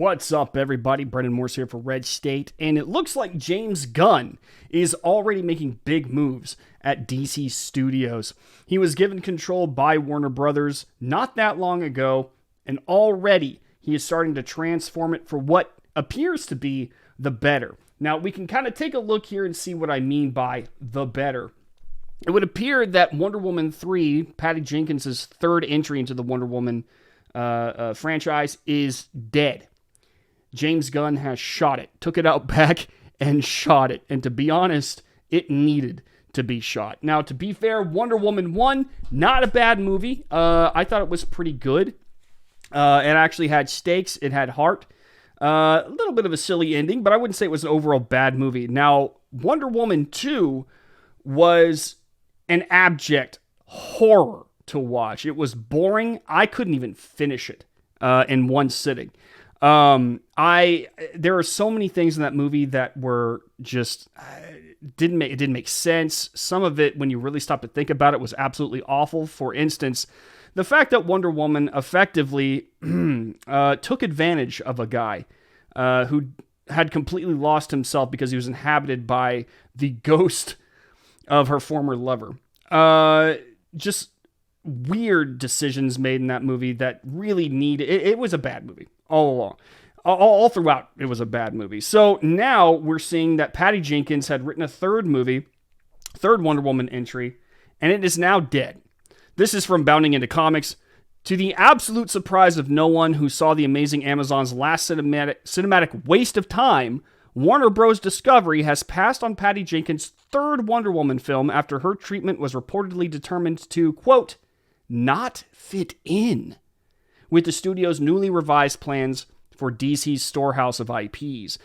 What's up, everybody? Brendan Morse here for Red State, and it looks like James Gunn is already making big moves at DC Studios. He was given control by Warner Brothers not that long ago, and already he is starting to transform it for what appears to be the better. Now, we can kind of take a look here and see what I mean by the better. It would appear that Wonder Woman 3, Patty Jenkins' third entry into the Wonder Woman franchise, is dead. James Gunn has shot it, took it out back and shot it. And to be honest, it needed to be shot. Now, to be fair, Wonder Woman 1, not a bad movie. I thought it was pretty good. It actually had stakes. It had heart. A little bit of a silly ending, but I wouldn't say it was an overall bad movie. Now, Wonder Woman 2 was an abject horror to watch. It was boring. I couldn't even finish it in one sitting. There are so many things in that movie that were just it didn't make sense. Some of it, when you really stop to think about it, was absolutely awful. For instance, the fact that Wonder Woman effectively took advantage of a guy who had completely lost himself because he was inhabited by the ghost of her former lover. Just weird decisions made in that movie that really it was a bad movie all along. All throughout, it was a bad movie. So now we're seeing that Patty Jenkins had written a third Wonder Woman entry, and it is now dead. This is from Bounding Into Comics. To the absolute surprise of no one who saw the Amazing Amazon's last cinematic waste of time, Warner Bros. Discovery has passed on Patty Jenkins' third Wonder Woman film after her treatment was reportedly determined to, quote, not fit in with the studio's newly revised plans for DC's storehouse of IPs.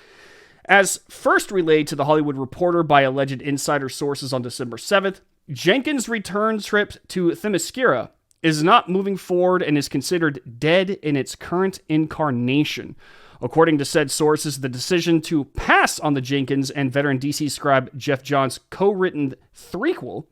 As first relayed to The Hollywood Reporter by alleged insider sources on December 7th, Jenkins' return trip to Themyscira is not moving forward and is considered dead in its current incarnation. According to said sources, the decision to pass on the Jenkins and veteran DC scribe Jeff Johns' co-written threequel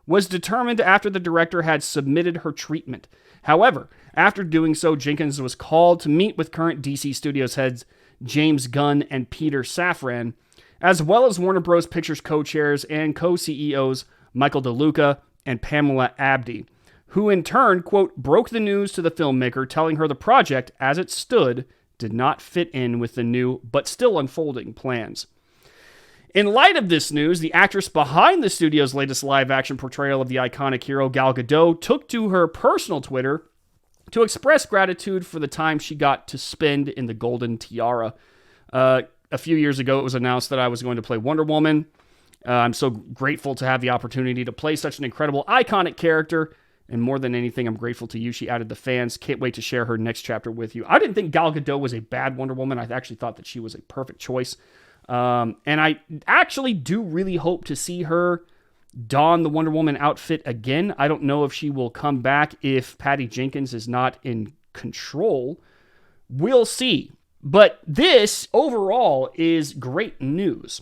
was determined after the director had submitted her treatment. However, after doing so, Jenkins was called to meet with current DC Studios heads James Gunn and Peter Safran, as well as Warner Bros. Pictures co-chairs and co-CEOs Michael DeLuca and Pamela Abdy, who in turn, quote, broke the news to the filmmaker, telling her the project, as it stood, did not fit in with the new, but still unfolding plans. In light of this news, the actress behind the studio's latest live-action portrayal of the iconic hero, Gal Gadot, took to her personal Twitter to express gratitude for the time she got to spend in the Golden Tiara. A few years ago, it was announced that I was going to play Wonder Woman. I'm so grateful to have the opportunity to play such an incredible, iconic character. And more than anything, I'm grateful to you. She added the fans. Can't wait to share her next chapter with you. I didn't think Gal Gadot was a bad Wonder Woman. I actually thought that she was a perfect choice. And I actually do really hope to see her don the Wonder Woman outfit again. I don't know if she will come back if Patty Jenkins is not in control. We'll see. But this, overall, is great news.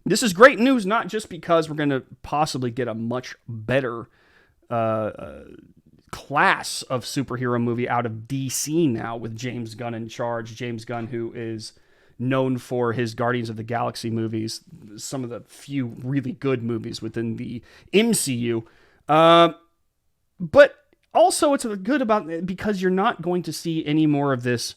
This is great news not just because we're going to possibly get a much better class of superhero movie out of DC now with James Gunn in charge. James Gunn, who is known for his Guardians of the Galaxy movies, some of the few really good movies within the MCU. But also it's good about it because you're not going to see any more of this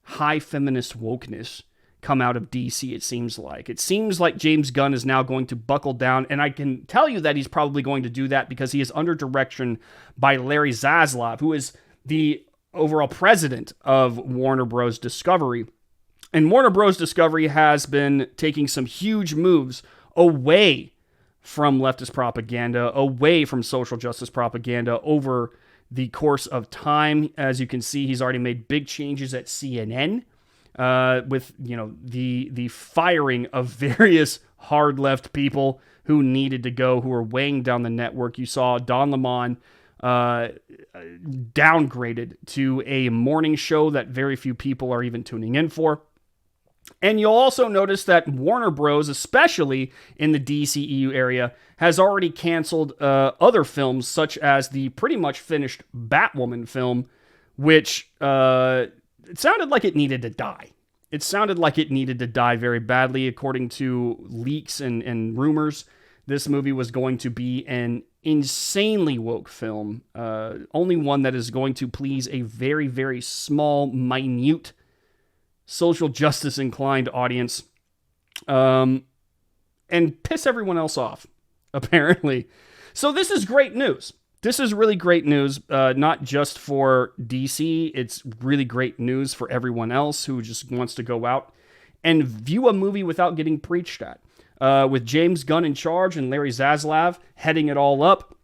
high feminist wokeness come out of DC, it seems like. It seems like James Gunn is now going to buckle down, and I can tell you that he's probably going to do that because he is under direction by Larry Zaslav, who is the overall president of Warner Bros. Discovery. And Warner Bros. Discovery has been taking some huge moves away from leftist propaganda, away from social justice propaganda over the course of time. As you can see, he's already made big changes at CNN with, the firing of various hard left people who needed to go, who were weighing down the network. You saw Don Lemon downgraded to a morning show that very few people are even tuning in for. And you'll also notice that Warner Bros., especially in the DCEU area, has already canceled other films, such as the pretty much finished Batwoman film, which it sounded like it needed to die. It sounded like it needed to die very badly. According to leaks and rumors, this movie was going to be an insanely woke film, only one that is going to please a very, very small, minute, social justice inclined audience, and piss everyone else off, apparently. So this is great news. This is really great news, not just for DC. It's really great news for everyone else who just wants to go out and view a movie without getting preached at. With James Gunn in charge and Larry Zaslav heading it all up,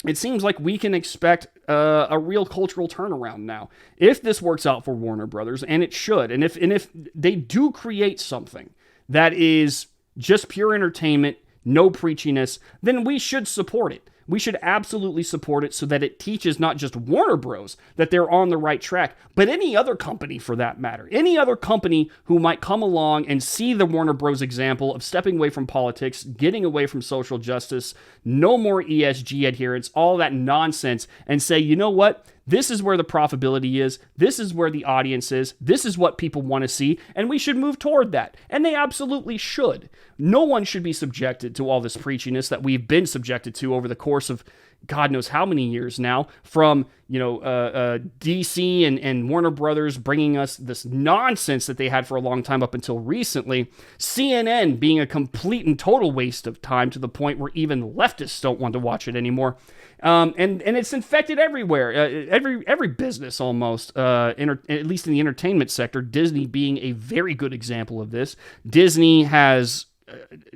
it seems like we can expect a real cultural turnaround now. If this works out for Warner Brothers, and it should, and if they do create something that is just pure entertainment, no preachiness, then we should support it. We should absolutely support it so that it teaches not just Warner Bros. That they're on the right track, but any other company for that matter. Any other company who might come along and see the Warner Bros. Example of stepping away from politics, getting away from social justice, no more ESG adherence, all that nonsense, and say, you know what? This is where the profitability is. This is where the audience is. This is what people want to see, and we should move toward that. And they absolutely should. No one should be subjected to all this preachiness that we've been subjected to over the course of God knows how many years now, from DC and Warner Brothers bringing us this nonsense that they had for a long time up until recently. CNN being a complete and total waste of time to the point where even leftists don't want to watch it anymore. And it's infected everywhere, every business almost, at least in the entertainment sector. Disney being a very good example of this. Disney has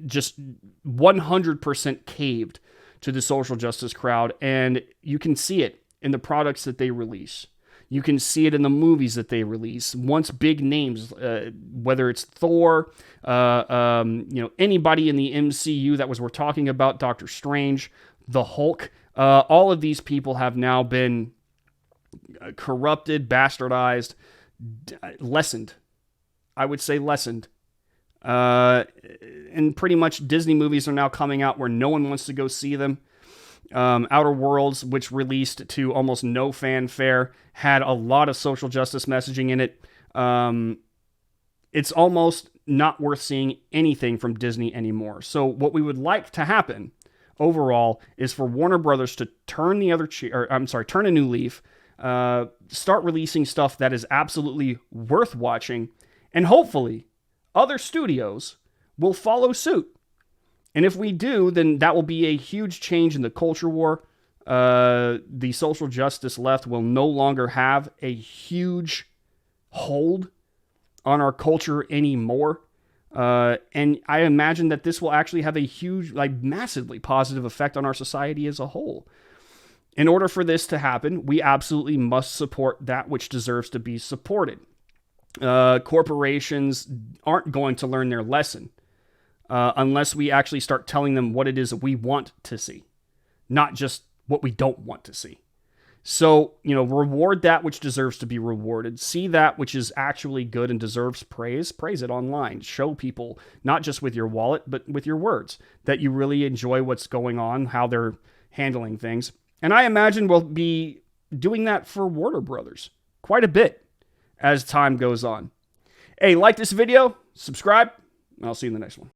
just 100% caved to the social justice crowd, and you can see it in the products that they release. You can see it in the movies that they release. Once big names, whether it's Thor, anybody in the MCU that we're talking about, Doctor Strange, the Hulk, all of these people have now been corrupted, bastardized, lessened. I would say lessened. And pretty much Disney movies are now coming out where no one wants to go see them. Outer Worlds, which released to almost no fanfare, had a lot of social justice messaging in it. It's almost not worth seeing anything from Disney anymore. So what we would like to happen overall is for Warner Brothers to turn turn a new leaf, start releasing stuff that is absolutely worth watching, and hopefully other studios will follow suit. And if we do, then that will be a huge change in the culture war. The social justice left will no longer have a huge hold on our culture anymore. And I imagine that this will actually have a huge, massively positive effect on our society as a whole. In order for this to happen, we absolutely must support that which deserves to be supported. Corporations aren't going to learn their lesson unless we actually start telling them what it is that we want to see, not just what we don't want to see. So, reward that which deserves to be rewarded. See that which is actually good and deserves praise. Praise it online. Show people, not just with your wallet, but with your words, that you really enjoy what's going on, how they're handling things. And I imagine we'll be doing that for Warner Brothers quite a bit as time goes on. Hey, like this video, subscribe, and I'll see you in the next one.